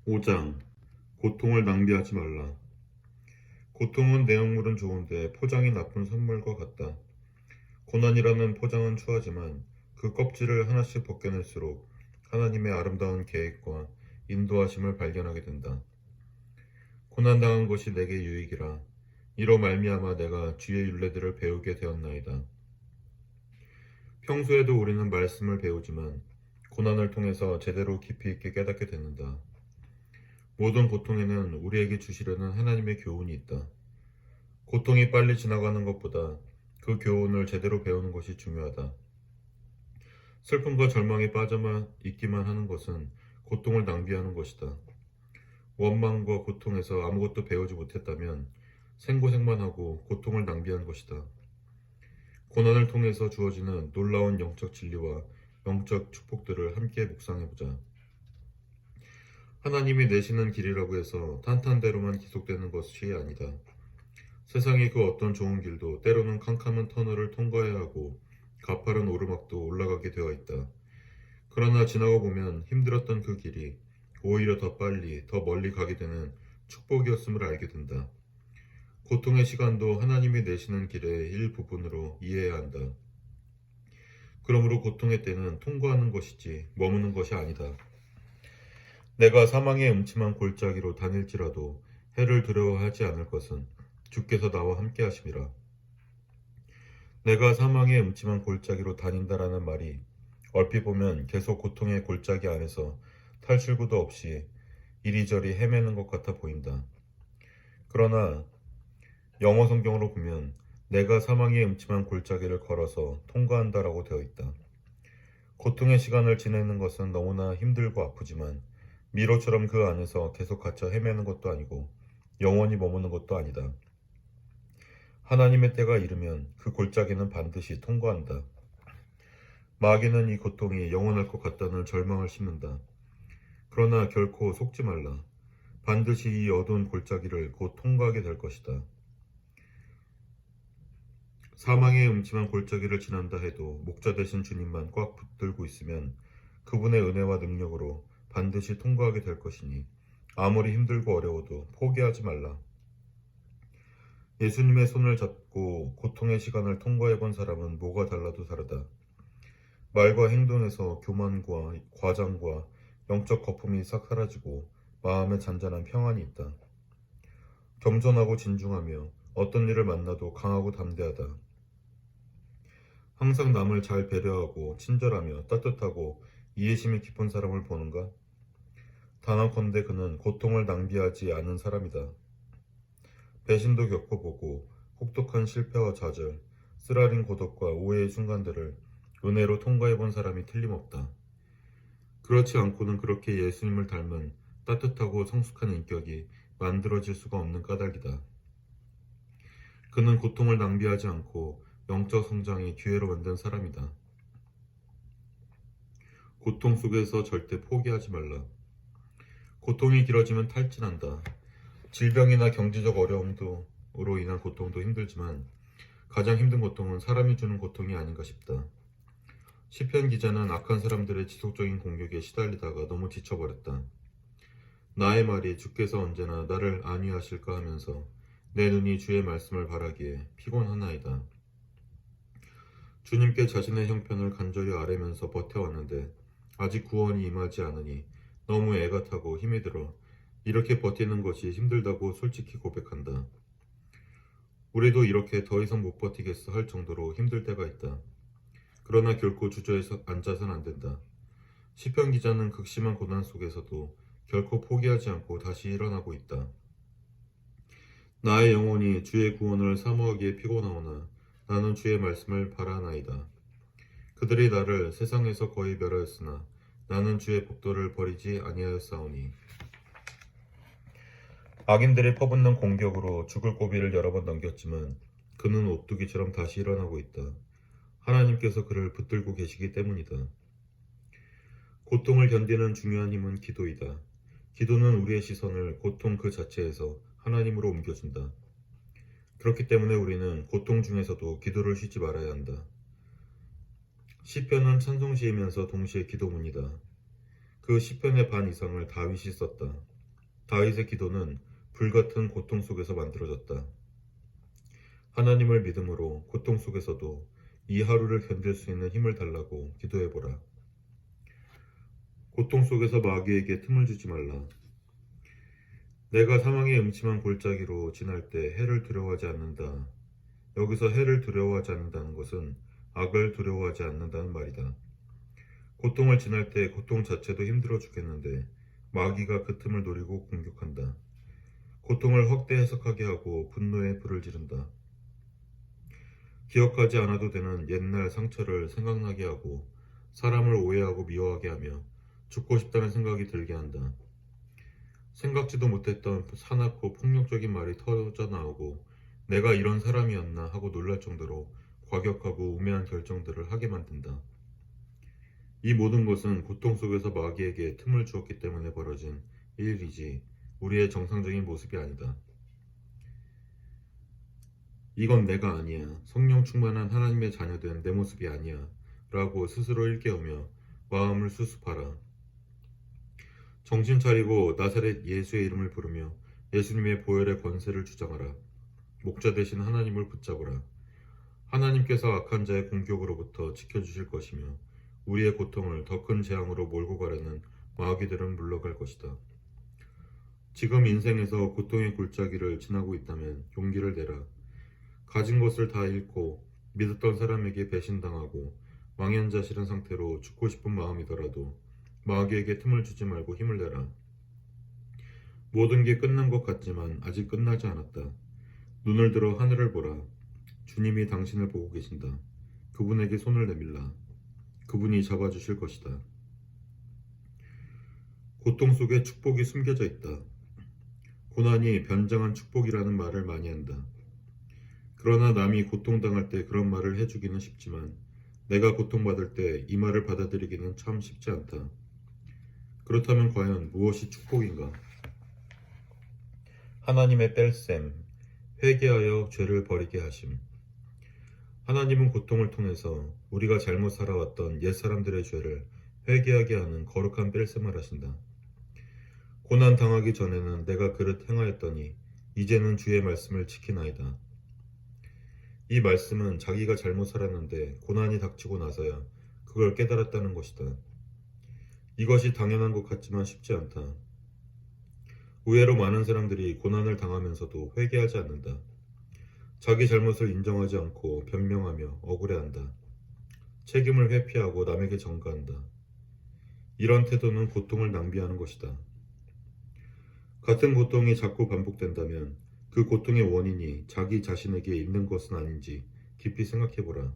5장. 고통을 낭비하지 말라. 고통은 내용물은 좋은데 포장이 나쁜 선물과 같다. 고난이라는 포장은 추하지만 그 껍질을 하나씩 벗겨낼수록 하나님의 아름다운 계획과 인도하심을 발견하게 된다. 고난당한 것이 내게 유익이라. 이로 말미암아 내가 주의 율례들을 배우게 되었나이다. 평소에도 우리는 말씀을 배우지만 고난을 통해서 제대로 깊이 있게 깨닫게 된다. 모든 고통에는 우리에게 주시려는 하나님의 교훈이 있다. 고통이 빨리 지나가는 것보다 그 교훈을 제대로 배우는 것이 중요하다. 슬픔과 절망에 빠져만 있기만 하는 것은 고통을 낭비하는 것이다. 원망과 고통에서 아무것도 배우지 못했다면 생고생만 하고 고통을 낭비한 것이다. 고난을 통해서 주어지는 놀라운 영적 진리와 영적 축복들을 함께 묵상해보자. 하나님이 내시는 길이라고 해서 탄탄대로만 지속되는 것이 아니다. 세상의 그 어떤 좋은 길도 때로는 캄캄한 터널을 통과해야 하고 가파른 오르막도 올라가게 되어 있다. 그러나 지나고 보면 힘들었던 그 길이 오히려 더 빨리, 더 멀리 가게 되는 축복이었음을 알게 된다. 고통의 시간도 하나님이 내시는 길의 일부분으로 이해해야 한다. 그러므로 고통의 때는 통과하는 것이지 머무는 것이 아니다. 내가 사망의 음침한 골짜기로 다닐지라도 해를 두려워하지 않을 것은 주께서 나와 함께 하심이라. 내가 사망의 음침한 골짜기로 다닌다라는 말이 얼핏 보면 계속 고통의 골짜기 안에서 탈출구도 없이 이리저리 헤매는 것 같아 보인다. 그러나 영어 성경으로 보면 내가 사망의 음침한 골짜기를 걸어서 통과한다라고 되어 있다. 고통의 시간을 지내는 것은 너무나 힘들고 아프지만 미로처럼 그 안에서 계속 갇혀 헤매는 것도 아니고 영원히 머무는 것도 아니다. 하나님의 때가 이르면 그 골짜기는 반드시 통과한다. 마귀는 이 고통이 영원할 것 같다는 절망을 심는다. 그러나 결코 속지 말라. 반드시 이 어두운 골짜기를 곧 통과하게 될 것이다. 사망의 음침한 골짜기를 지난다 해도 목자 되신 주님만 꽉 붙들고 있으면 그분의 은혜와 능력으로 반드시 통과하게 될 것이니 아무리 힘들고 어려워도 포기하지 말라. 예수님의 손을 잡고 고통의 시간을 통과해 본 사람은 뭐가 달라도 다르다. 말과 행동에서 교만과 과장과 영적 거품이 싹 사라지고 마음에 잔잔한 평안이 있다. 겸손하고 진중하며 어떤 일을 만나도 강하고 담대하다. 항상 남을 잘 배려하고 친절하며 따뜻하고 이해심이 깊은 사람을 보는가? 단언컨대 그는 고통을 낭비하지 않은 사람이다. 배신도 겪어보고 혹독한 실패와 좌절, 쓰라린 고독과 오해의 순간들을 은혜로 통과해본 사람이 틀림없다. 그렇지 않고는 그렇게 예수님을 닮은 따뜻하고 성숙한 인격이 만들어질 수가 없는 까닭이다. 그는 고통을 낭비하지 않고 영적 성장의 기회로 만든 사람이다. 고통 속에서 절대 포기하지 말라. 고통이 길어지면 탈진한다. 질병이나 경제적 어려움으로 인한 고통도 힘들지만 가장 힘든 고통은 사람이 주는 고통이 아닌가 싶다. 시편 기자는 악한 사람들의 지속적인 공격에 시달리다가 너무 지쳐버렸다. 나의 말이 주께서 언제나 나를 안위하실까 하면서 내 눈이 주의 말씀을 바라기에 피곤하나이다. 주님께 자신의 형편을 간절히 아뢰면서 버텨왔는데 아직 구원이 임하지 않으니 너무 애가 타고 힘이 들어 이렇게 버티는 것이 힘들다고 솔직히 고백한다. 우리도 이렇게 더 이상 못 버티겠어 할 정도로 힘들 때가 있다. 그러나 결코 주저해서 앉아선 안 된다. 시편 기자는 극심한 고난 속에서도 결코 포기하지 않고 다시 일어나고 있다. 나의 영혼이 주의 구원을 사모하기에 피곤하오나 나는 주의 말씀을 바라나이다. 그들이 나를 세상에서 거의 멸하였으나 나는 주의 법도를 버리지 아니하였사오니. 악인들이 퍼붓는 공격으로 죽을 고비를 여러 번 넘겼지만 그는 오뚜기처럼 다시 일어나고 있다. 하나님께서 그를 붙들고 계시기 때문이다. 고통을 견디는 중요한 힘은 기도이다. 기도는 우리의 시선을 고통 그 자체에서 하나님으로 옮겨준다. 그렇기 때문에 우리는 고통 중에서도 기도를 쉬지 말아야 한다. 시편은 찬송시이면서 동시에 기도문이다. 그 시편의 반 이상을 다윗이 썼다. 다윗의 기도는 불같은 고통 속에서 만들어졌다. 하나님을 믿음으로 고통 속에서도 이 하루를 견딜 수 있는 힘을 달라고 기도해보라. 고통 속에서 마귀에게 틈을 주지 말라. 내가 사망의 음침한 골짜기로 지날 때 해를 두려워하지 않는다. 여기서 해를 두려워하지 않는다는 것은 악을 두려워하지 않는다는 말이다. 고통을 지날 때 고통 자체도 힘들어 죽겠는데 마귀가 그 틈을 노리고 공격한다. 고통을 헛되이 해석하게 하고 분노에 불을 지른다. 기억하지 않아도 되는 옛날 상처를 생각나게 하고 사람을 오해하고 미워하게 하며 죽고 싶다는 생각이 들게 한다. 생각지도 못했던 사납고 폭력적인 말이 터져 나오고 내가 이런 사람이었나 하고 놀랄 정도로 과격하고 우매한 결정들을 하게 만든다. 이 모든 것은 고통 속에서 마귀에게 틈을 주었기 때문에 벌어진 일이지 우리의 정상적인 모습이 아니다. 이건 내가 아니야. 성령 충만한 하나님의 자녀된 내 모습이 아니야. 라고 스스로 일깨우며 마음을 수습하라. 정신 차리고 나사렛 예수의 이름을 부르며 예수님의 보혈의 권세를 주장하라. 목자 되신 하나님을 붙잡으라. 하나님께서 악한 자의 공격으로부터 지켜주실 것이며 우리의 고통을 더 큰 재앙으로 몰고 가려는 마귀들은 물러갈 것이다. 지금 인생에서 고통의 골짜기를 지나고 있다면 용기를 내라. 가진 것을 다 잃고 믿었던 사람에게 배신당하고 망연자실한 상태로 죽고 싶은 마음이더라도 마귀에게 틈을 주지 말고 힘을 내라. 모든 게 끝난 것 같지만 아직 끝나지 않았다. 눈을 들어 하늘을 보라. 주님이 당신을 보고 계신다. 그분에게 손을 내밀라. 그분이 잡아주실 것이다. 고통 속에 축복이 숨겨져 있다. 고난이 변장한 축복이라는 말을 많이 한다. 그러나 남이 고통당할 때 그런 말을 해주기는 쉽지만 내가 고통받을 때 이 말을 받아들이기는 참 쉽지 않다. 그렇다면 과연 무엇이 축복인가? 하나님의 뺄셈, 회개하여 죄를 버리게 하심. 하나님은 고통을 통해서 우리가 잘못 살아왔던 옛사람들의 죄를 회개하게 하는 거룩한 뺄셈을 하신다. 고난 당하기 전에는 내가 그릇 행하였더니 이제는 주의 말씀을 지키나이다. 이 말씀은 자기가 잘못 살았는데 고난이 닥치고 나서야 그걸 깨달았다는 것이다. 이것이 당연한 것 같지만 쉽지 않다. 의외로 많은 사람들이 고난을 당하면서도 회개하지 않는다. 자기 잘못을 인정하지 않고 변명하며 억울해한다. 책임을 회피하고 남에게 전가한다. 이런 태도는 고통을 낭비하는 것이다. 같은 고통이 자꾸 반복된다면 그 고통의 원인이 자기 자신에게 있는 것은 아닌지 깊이 생각해보라.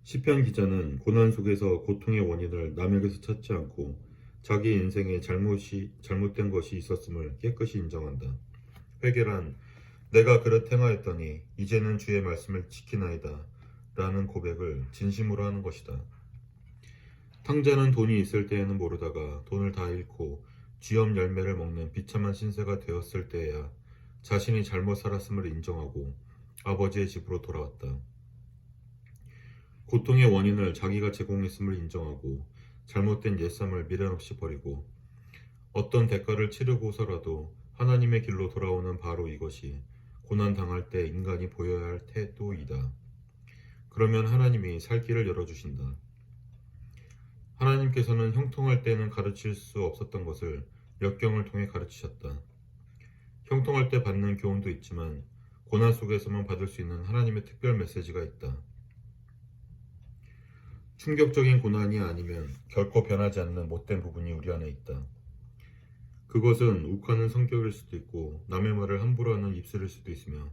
시편 기자는 고난 속에서 고통의 원인을 남에게서 찾지 않고 자기 인생에 잘못된 것이 있었음을 깨끗이 인정한다. 회개란 내가 그릇 행하였더니 이제는 주의 말씀을 지키나이다 라는 고백을 진심으로 하는 것이다. 탕자는 돈이 있을 때에는 모르다가 돈을 다 잃고 쥐엄 열매를 먹는 비참한 신세가 되었을 때에야 자신이 잘못 살았음을 인정하고 아버지의 집으로 돌아왔다. 고통의 원인을 자기가 제공했음을 인정하고 잘못된 옛삼을 미련 없이 버리고 어떤 대가를 치르고서라도 하나님의 길로 돌아오는 바로 이것이 고난 당할 때 인간이 보여야 할 태도이다. 그러면 하나님이 살 길을 열어주신다. 하나님께서는 형통할 때는 가르칠 수 없었던 것을 역경을 통해 가르치셨다. 형통할 때 받는 교훈도 있지만 고난 속에서만 받을 수 있는 하나님의 특별 메시지가 있다. 충격적인 고난이 아니면 결코 변하지 않는 못된 부분이 우리 안에 있다. 그것은 욱하는 성격일 수도 있고 남의 말을 함부로 하는 입술일 수도 있으며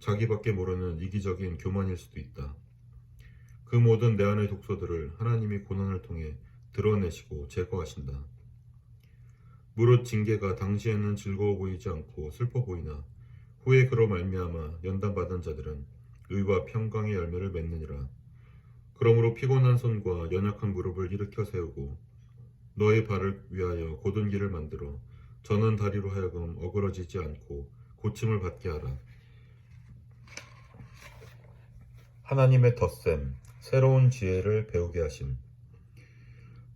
자기밖에 모르는 이기적인 교만일 수도 있다. 그 모든 내 안의 독소들을 하나님이 고난을 통해 드러내시고 제거하신다. 무릇 징계가 당시에는 즐거워 보이지 않고 슬퍼 보이나 후에 그로 말미암아 연단받은 자들은 의와 평강의 열매를 맺느니라. 그러므로 피곤한 손과 연약한 무릎을 일으켜 세우고 너의 발을 위하여 곧은 길을 만들어 전한 다리로 하여금 어그러지지 않고 고침을 받게 하라. 하나님의 덧셈, 새로운 지혜를 배우게 하심.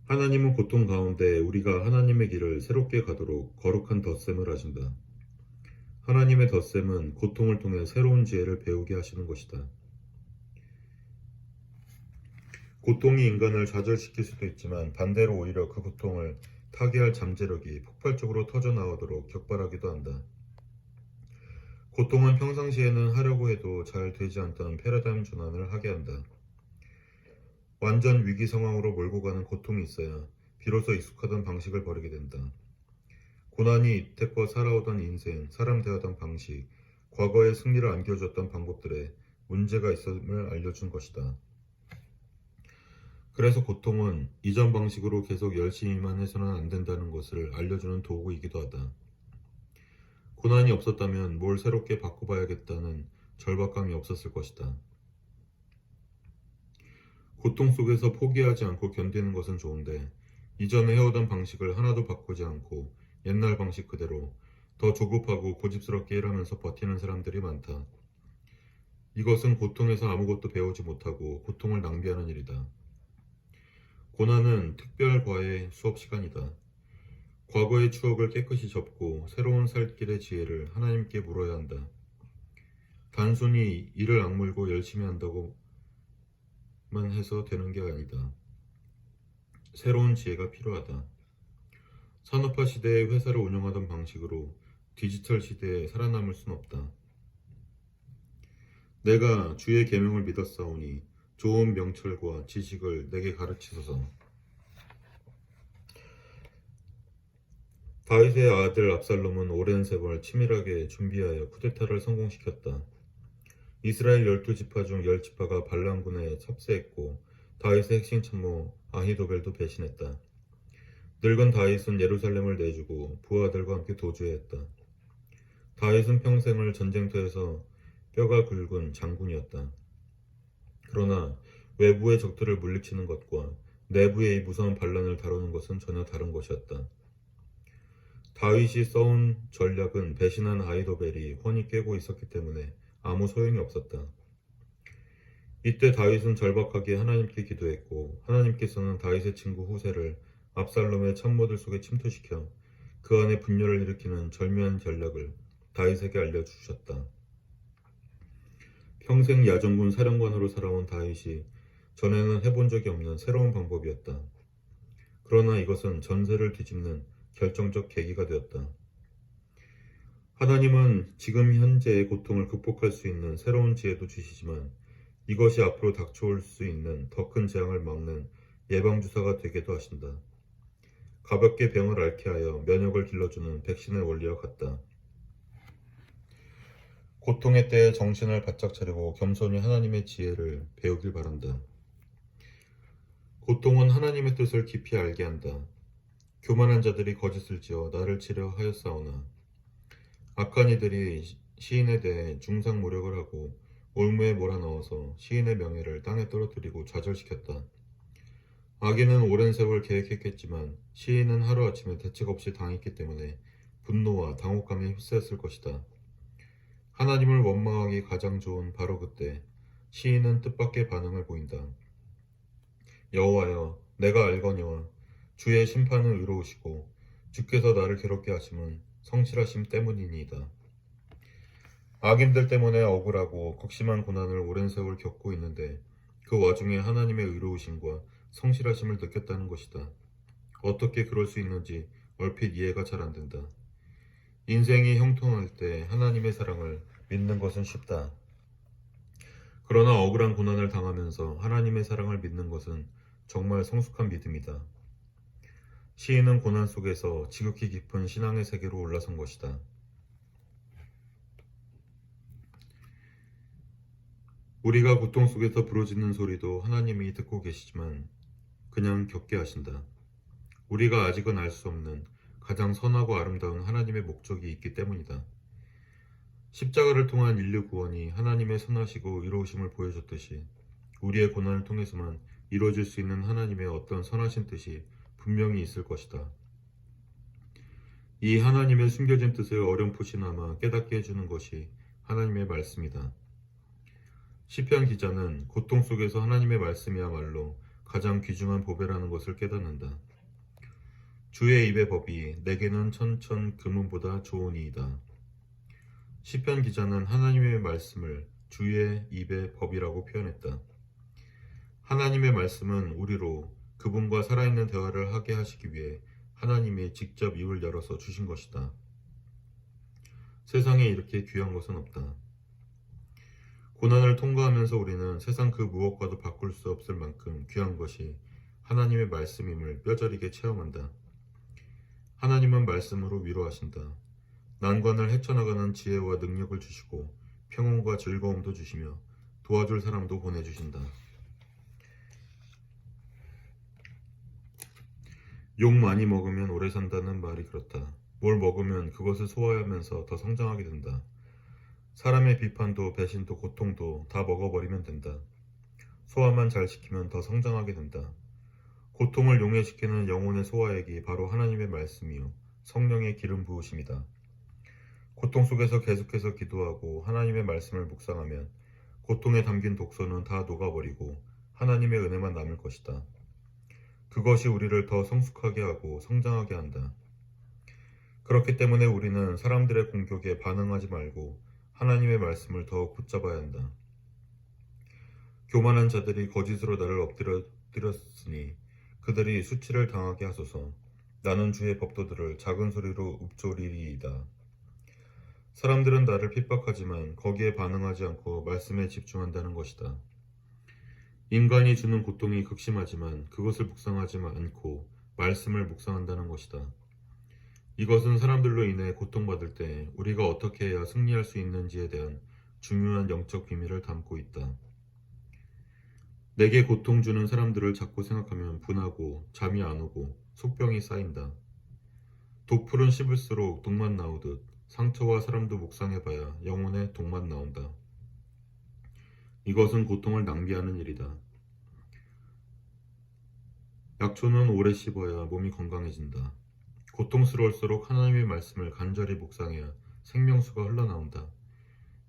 하나님은 고통 가운데 우리가 하나님의 길을 새롭게 가도록 거룩한 덧셈을 하신다. 하나님의 덧셈은 고통을 통해 새로운 지혜를 배우게 하시는 것이다. 고통이 인간을 좌절시킬 수도 있지만 반대로 오히려 그 고통을 타개할 잠재력이 폭발적으로 터져나오도록 격발하기도 한다. 고통은 평상시에는 하려고 해도 잘 되지 않던 패러다임 전환을 하게 한다. 완전 위기 상황으로 몰고 가는 고통이 있어야 비로소 익숙하던 방식을 버리게 된다. 고난이 이때껏 살아오던 인생, 사람 대하던 방식, 과거의 승리를 안겨줬던 방법들에 문제가 있음을 알려준 것이다. 그래서 고통은 이전 방식으로 계속 열심히만 해서는 안 된다는 것을 알려주는 도구이기도 하다. 고난이 없었다면 뭘 새롭게 바꿔봐야겠다는 절박감이 없었을 것이다. 고통 속에서 포기하지 않고 견디는 것은 좋은데 이전에 해오던 방식을 하나도 바꾸지 않고 옛날 방식 그대로 더 조급하고 고집스럽게 일하면서 버티는 사람들이 많다. 이것은 고통에서 아무것도 배우지 못하고 고통을 낭비하는 일이다. 고난은 특별 과외 수업 시간이다. 과거의 추억을 깨끗이 접고 새로운 살 길의 지혜를 하나님께 물어야 한다. 단순히 이를 악물고 열심히 한다고만 해서 되는 게 아니다. 새로운 지혜가 필요하다. 산업화 시대의 회사를 운영하던 방식으로 디지털 시대에 살아남을 순 없다. 내가 주의 계명을 믿었사오니 좋은 명철과 지식을 내게 가르치소서. 다윗의 아들 압살롬은 오랜 세월 치밀하게 준비하여 쿠데타를 성공시켰다. 이스라엘 12지파 중 10지파가 반란군에 섭세했고 다윗의 핵심 참모 아히도벨도 배신했다. 늙은 다윗은 예루살렘을 내주고 부하들과 함께 도주했다. 다윗은 평생을 전쟁터에서 뼈가 굵은 장군이었다. 그러나 외부의 적들을 물리치는 것과 내부의 이 무서운 반란을 다루는 것은 전혀 다른 것이었다. 다윗이 써온 전략은 배신한 아히도벨이 훤히 꿰고 있었기 때문에 아무 소용이 없었다. 이때 다윗은 절박하게 하나님께 기도했고 하나님께서는 다윗의 친구 후세를 압살롬의 참모들 속에 침투시켜 그 안에 분열을 일으키는 절묘한 전략을 다윗에게 알려주셨다. 평생 야전군 사령관으로 살아온 다윗이 전에는 해본 적이 없는 새로운 방법이었다. 그러나 이것은 전세를 뒤집는 결정적 계기가 되었다. 하나님은 지금 현재의 고통을 극복할 수 있는 새로운 지혜도 주시지만 이것이 앞으로 닥쳐올 수 있는 더 큰 재앙을 막는 예방주사가 되게도 하신다. 가볍게 병을 앓게 하여 면역을 길러주는 백신의 원리와 같다. 고통의 때에 정신을 바짝 차리고 겸손히 하나님의 지혜를 배우길 바란다. 고통은 하나님의 뜻을 깊이 알게 한다. 교만한 자들이 거짓을 지어 나를 치려 하였사오나 악한 이들이 시인에 대해 중상모략을 하고 올무에 몰아넣어서 시인의 명예를 땅에 떨어뜨리고 좌절시켰다. 악인은 오랜 세월 계획했겠지만 시인은 하루아침에 대책 없이 당했기 때문에 분노와 당혹감에 휩싸였을 것이다. 하나님을 원망하기 가장 좋은 바로 그때 시인은 뜻밖의 반응을 보인다. 여호와여, 내가 알거니와 주의 심판은 의로우시고 주께서 나를 괴롭게 하심은 성실하심 때문이니이다. 악인들 때문에 억울하고 극심한 고난을 오랜 세월 겪고 있는데 그 와중에 하나님의 의로우심과 성실하심을 느꼈다는 것이다. 어떻게 그럴 수 있는지 얼핏 이해가 잘 안 된다. 인생이 형통할 때 하나님의 사랑을 믿는 것은 쉽다. 그러나 억울한 고난을 당하면서 하나님의 사랑을 믿는 것은 정말 성숙한 믿음이다. 시인은 고난 속에서 지극히 깊은 신앙의 세계로 올라선 것이다. 우리가 고통 속에서 부르짖는 소리도 하나님이 듣고 계시지만 그냥 겪게 하신다. 우리가 아직은 알 수 없는 가장 선하고 아름다운 하나님의 목적이 있기 때문이다. 십자가를 통한 인류 구원이 하나님의 선하시고 의로우심을 보여줬듯이 우리의 고난을 통해서만 이루어질 수 있는 하나님의 어떤 선하신 뜻이 분명히 있을 것이다. 이 하나님의 숨겨진 뜻을 어렴풋이나마 깨닫게 해주는 것이 하나님의 말씀이다. 시편 기자는 고통 속에서 하나님의 말씀이야말로 가장 귀중한 보배라는 것을 깨닫는다. 주의 입의 법이 내게는 천천 금은보다 좋으니이다. 시편 기자는 하나님의 말씀을 주의 입의 법이라고 표현했다. 하나님의 말씀은 우리로 그분과 살아있는 대화를 하게 하시기 위해 하나님이 직접 입을 열어서 주신 것이다. 세상에 이렇게 귀한 것은 없다. 고난을 통과하면서 우리는 세상 그 무엇과도 바꿀 수 없을 만큼 귀한 것이 하나님의 말씀임을 뼈저리게 체험한다. 하나님은 말씀으로 위로하신다. 난관을 헤쳐나가는 지혜와 능력을 주시고 평온과 즐거움도 주시며 도와줄 사람도 보내주신다. 욕 많이 먹으면 오래 산다는 말이 그렇다. 뭘 먹으면 그것을 소화하면서 더 성장하게 된다. 사람의 비판도 배신도 고통도 다 먹어버리면 된다. 소화만 잘 시키면 더 성장하게 된다. 고통을 용해시키는 영혼의 소화액이 바로 하나님의 말씀이요 성령의 기름 부으심이다. 고통 속에서 계속해서 기도하고 하나님의 말씀을 묵상하면 고통에 담긴 독소는 다 녹아버리고 하나님의 은혜만 남을 것이다. 그것이 우리를 더 성숙하게 하고 성장하게 한다. 그렇기 때문에 우리는 사람들의 공격에 반응하지 말고 하나님의 말씀을 더 붙잡아야 한다. 교만한 자들이 거짓으로 나를 엎드렸으니 그들이 수치를 당하게 하소서. 나는 주의 법도들을 작은 소리로 읊조리리이다. 사람들은 나를 핍박하지만 거기에 반응하지 않고 말씀에 집중한다는 것이다. 인간이 주는 고통이 극심하지만 그것을 묵상하지 않고 말씀을 묵상한다는 것이다. 이것은 사람들로 인해 고통받을 때 우리가 어떻게 해야 승리할 수 있는지에 대한 중요한 영적 비밀을 담고 있다. 내게 고통 주는 사람들을 자꾸 생각하면 분하고 잠이 안 오고 속병이 쌓인다. 독풀은 씹을수록 독만 나오듯 상처와 사람도 묵상해봐야 영혼에 독만 나온다. 이것은 고통을 낭비하는 일이다. 약초는 오래 씹어야 몸이 건강해진다. 고통스러울수록 하나님의 말씀을 간절히 묵상해야 생명수가 흘러나온다.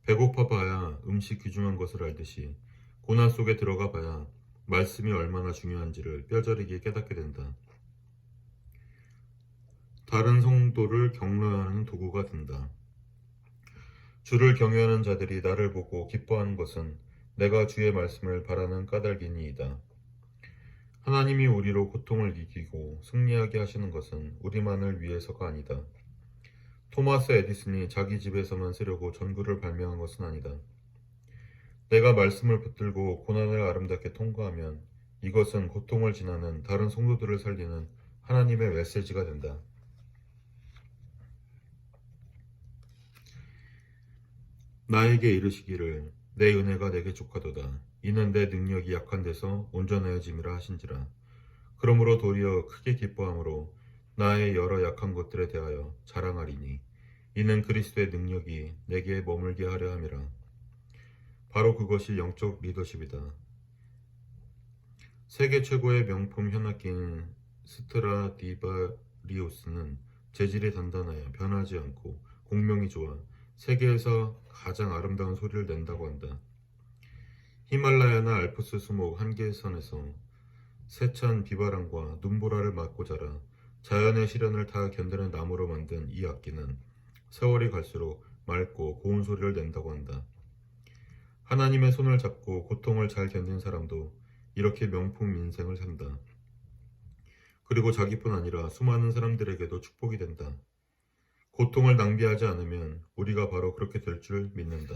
배고파 봐야 음식 귀중한 것을 알듯이 고난 속에 들어가 봐야 말씀이 얼마나 중요한지를 뼈저리게 깨닫게 된다. 다른 성도를 격려하는 도구가 된다. 주를 경외하는 자들이 나를 보고 기뻐하는 것은 내가 주의 말씀을 바라는 까닭이니이다. 하나님이 우리로 고통을 이기고 승리하게 하시는 것은 우리만을 위해서가 아니다. 토마스 에디슨이 자기 집에서만 쓰려고 전구를 발명한 것은 아니다. 내가 말씀을 붙들고 고난을 아름답게 통과하면 이것은 고통을 지나는 다른 성도들을 살리는 하나님의 메시지가 된다. 나에게 이르시기를 내 은혜가 내게 족하도다. 이는 내 능력이 약한 데서 온전하여짐이라 하신지라. 그러므로 도리어 크게 기뻐함으로 나의 여러 약한 것들에 대하여 자랑하리니 이는 그리스도의 능력이 내게 머물게 하려 함이라. 바로 그것이 영적 리더십이다. 세계 최고의 명품 현악기인 스트라디바리우스는 재질이 단단하여 변하지 않고 공명이 좋아 세계에서 가장 아름다운 소리를 낸다고 한다. 히말라야나 알프스 수목 한계선에서 세찬 비바람과 눈보라를 맞고 자라 자연의 시련을 다 견디는 나무로 만든 이 악기는 세월이 갈수록 맑고 고운 소리를 낸다고 한다. 하나님의 손을 잡고 고통을 잘 견딘 사람도 이렇게 명품 인생을 산다. 그리고 자기뿐 아니라 수많은 사람들에게도 축복이 된다. 고통을 낭비하지 않으면 우리가 바로 그렇게 될 줄 믿는다.